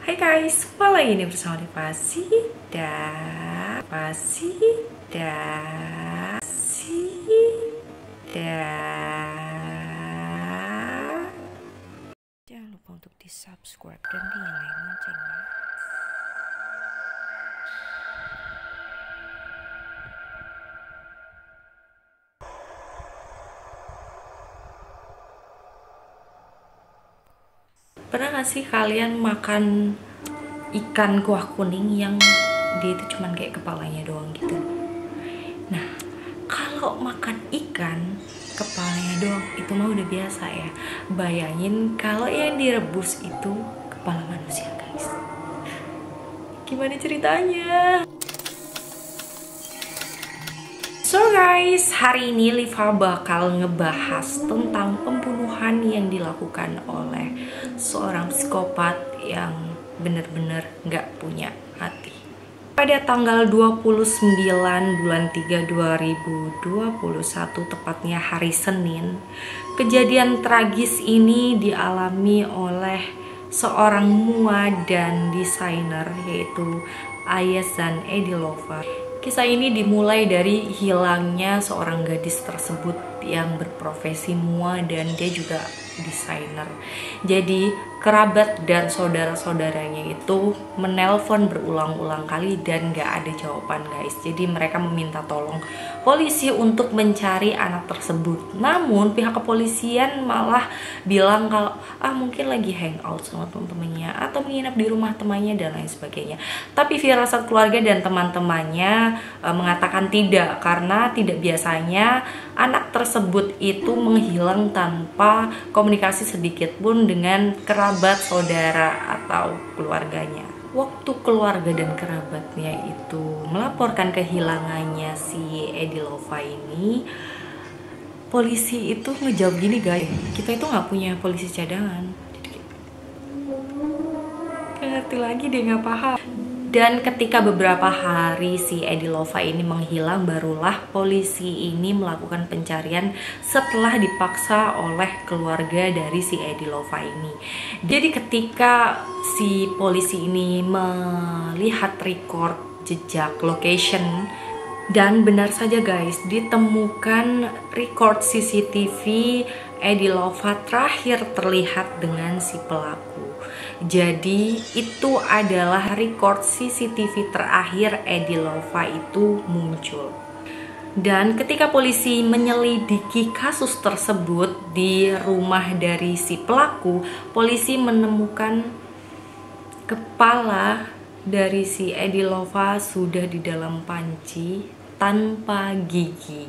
Hai guys, kembali lagi ini bersama Devasi dan jangan lupa untuk di subscribe dan nyalain loncengnya. Pernah gak sih kalian makan ikan kuah kuning yang dia itu cuman kayak kepalanya doang gitu? Nah, kalau makan ikan kepalanya doang itu mah udah biasa ya. Bayangin kalau yang direbus itu kepala manusia, guys. Gimana ceritanya? So guys, hari ini Liva bakal ngebahas tentang pembunuhan yang dilakukan oleh seorang psikopat yang bener-bener gak punya hati. Pada tanggal 29 bulan 3 2021, tepatnya hari Senin, kejadian tragis ini dialami oleh seorang mua dan desainer yaitu Ayazan Edilova. Kisah ini dimulai dari hilangnya seorang gadis tersebut yang berprofesi mua dan dia juga desainer. Jadi kerabat dan saudara-saudaranya itu menelpon berulang-ulang kali dan gak ada jawaban, guys. Jadi mereka meminta tolong polisi untuk mencari anak tersebut. Namun pihak kepolisian malah bilang kalau mungkin lagi hangout sama teman-temannya atau menginap di rumah temannya dan lain sebagainya. Tapi firasat keluarga dan teman-temannya mengatakan tidak, karena tidak biasanya anak tersebut itu menghilang tanpa komunikasi sedikit pun dengan kerabat, saudara, atau keluarganya. Waktu keluarga dan kerabatnya itu melaporkan kehilangannya si Edilova ini, polisi itu ngejawab gini, guys, kita itu nggak punya polisi cadangan. Jadi gak ngerti lagi, dia nggak paham. Dan ketika beberapa hari si Edilova ini menghilang, barulah polisi ini melakukan pencarian setelah dipaksa oleh keluarga dari si Edilova ini. Jadi ketika si polisi ini melihat record jejak location, dan benar saja guys, ditemukan record CCTV Edilova terakhir terlihat dengan si pelaku. Jadi itu adalah record CCTV terakhir Edilova itu muncul. Dan ketika polisi menyelidiki kasus tersebut di rumah dari si pelaku, polisi menemukan kepala dari si Edilova sudah di dalam panci tanpa gigi.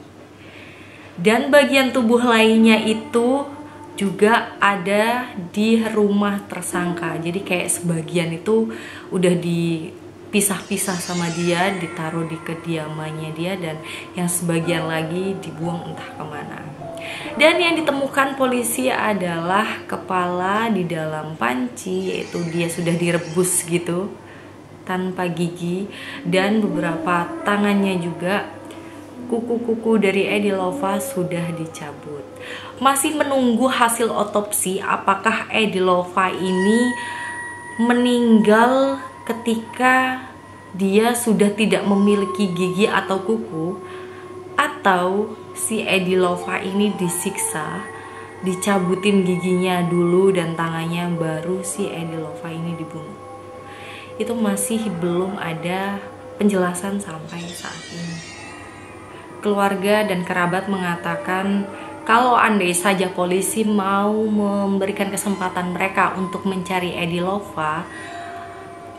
Dan bagian tubuh lainnya itu juga ada di rumah tersangka. Jadi kayak sebagian itu udah dipisah-pisah sama dia, ditaruh di kediamannya dia, dan yang sebagian lagi dibuang entah kemana. Dan yang ditemukan polisi adalah kepala di dalam panci, yaitu dia sudah direbus gitu tanpa gigi, dan beberapa tangannya juga, kuku-kuku dari Edilova sudah dicabut. Masih menunggu hasil otopsi apakah Edilova ini meninggal ketika dia sudah tidak memiliki gigi atau kuku, atau si Edilova ini disiksa, dicabutin giginya dulu dan tangannya, baru si Edilova ini dibunuh. Itu masih belum ada penjelasan sampai saat ini. Keluarga dan kerabat mengatakan kalau andai saja polisi mau memberikan kesempatan mereka untuk mencari Edilova,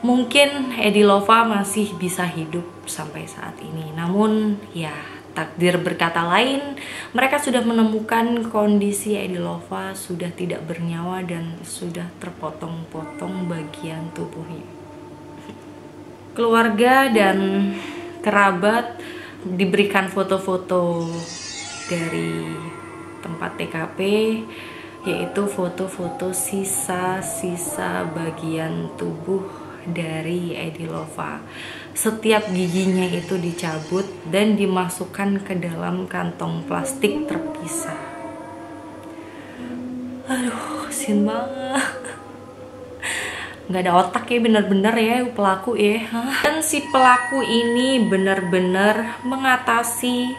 mungkin Edilova masih bisa hidup sampai saat ini. Namun ya, takdir berkata lain, mereka sudah menemukan kondisi Edilova sudah tidak bernyawa dan sudah terpotong-potong bagian tubuhnya. Keluarga dan kerabat diberikan foto-foto dari tempat TKP, yaitu foto-foto sisa-sisa bagian tubuh dari Edilova. Setiap giginya itu dicabut dan dimasukkan ke dalam kantong plastik terpisah. Aduh, kasian banget. nggak ada otak ya, bener-bener ya pelaku ya. Dan si pelaku ini bener-bener mengatasi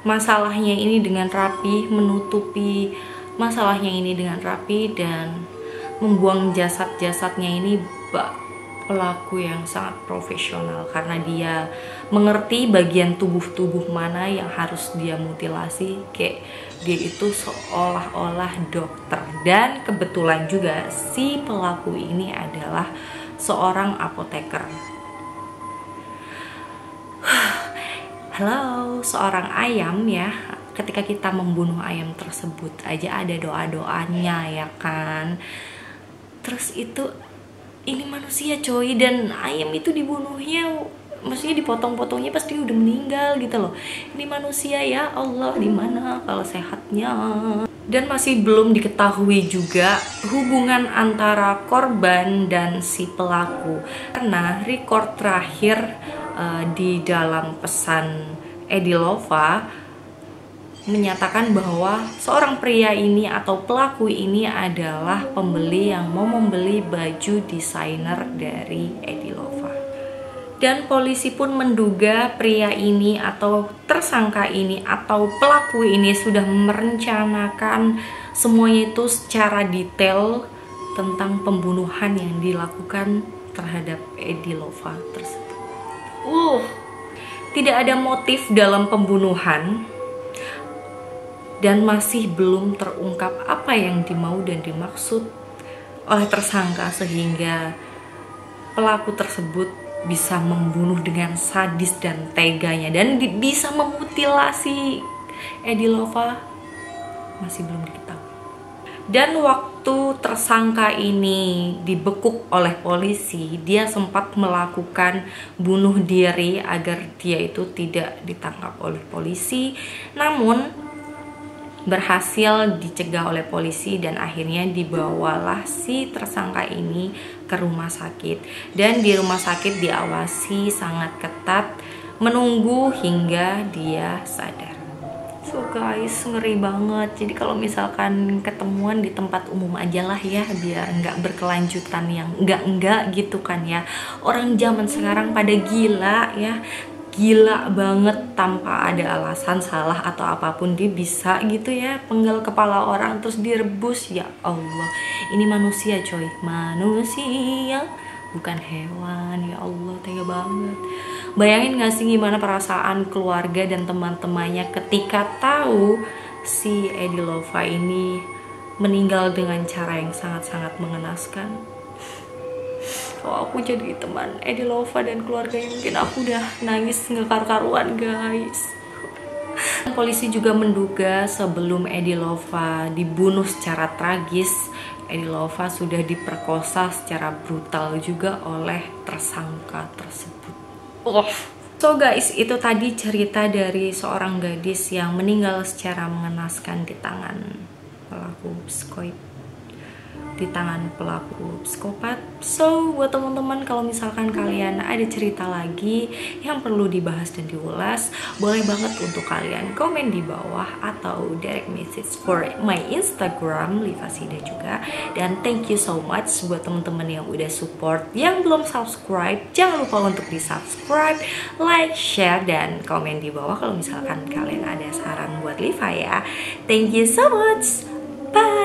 masalahnya ini dengan rapi, menutupi masalahnya ini dengan rapi, dan membuang jasad-jasadnya ini. Pelaku yang sangat profesional karena dia mengerti bagian tubuh mana yang harus dia mutilasi, kayak dia itu seolah-olah dokter. Dan kebetulan juga si pelaku ini adalah seorang apoteker. Halo, seorang ayam ya, ketika kita membunuh ayam tersebut aja ada doa-doanya ya kan. Terus ini manusia coy, dan ayam itu dibunuhnya, maksudnya dipotong-potongnya pasti udah meninggal gitu loh. Ini manusia, ya Allah, dimana kalau sehatnya. Dan masih belum diketahui juga hubungan antara korban dan si pelaku, karena record terakhir di dalam pesan Edilova menyatakan bahwa seorang pria ini atau pelaku ini adalah pembeli yang mau membeli baju desainer dari Edilova. Dan polisi pun menduga pria ini atau tersangka ini atau pelaku ini sudah merencanakan semuanya itu secara detail tentang pembunuhan yang dilakukan terhadap Edilova tersebut. Tidak ada motif dalam pembunuhan, dan masih belum terungkap apa yang dimau dan dimaksud oleh tersangka sehingga pelaku tersebut bisa membunuh dengan sadis dan teganya dan bisa memutilasi Edilova, masih belum diketahui. Dan waktu tersangka ini dibekuk oleh polisi, dia sempat melakukan bunuh diri agar dia itu tidak ditangkap oleh polisi, namun berhasil dicegah oleh polisi dan akhirnya dibawalah si tersangka ini ke rumah sakit. Dan di rumah sakit diawasi sangat ketat, menunggu hingga dia sadar. So guys, ngeri banget. Jadi kalau misalkan ketemuan di tempat umum aja lah ya, biar nggak berkelanjutan yang enggak gitu kan ya. Orang zaman sekarang pada gila ya, gila banget tanpa ada alasan salah atau apapun dia bisa gitu ya penggal kepala orang terus direbus. Ya Allah, ini manusia coy, manusia bukan hewan. Ya Allah, tega banget. Bayangin gak sih gimana perasaan keluarga dan teman-temannya ketika tahu si Edilova ini meninggal dengan cara yang sangat-sangat mengenaskan. Kalau aku jadi teman Edilova dan keluarganya, mungkin aku udah nangis nggak karu-karuan guys. Polisi juga menduga sebelum Edilova dibunuh secara tragis, Edilova sudah diperkosa secara brutal juga oleh tersangka tersebut. So guys, itu tadi cerita dari seorang gadis yang meninggal secara mengenaskan di tangan pelaku psikopat. So buat teman-teman, kalau misalkan kalian ada cerita lagi yang perlu dibahas dan diulas, boleh banget untuk kalian komen di bawah atau direct message for my Instagram Livasida juga. Dan thank you so much buat teman-teman yang udah support. Yang belum subscribe, jangan lupa untuk di subscribe, like, share, dan komen di bawah kalau misalkan kalian ada saran buat Liva ya. Thank you so much, bye.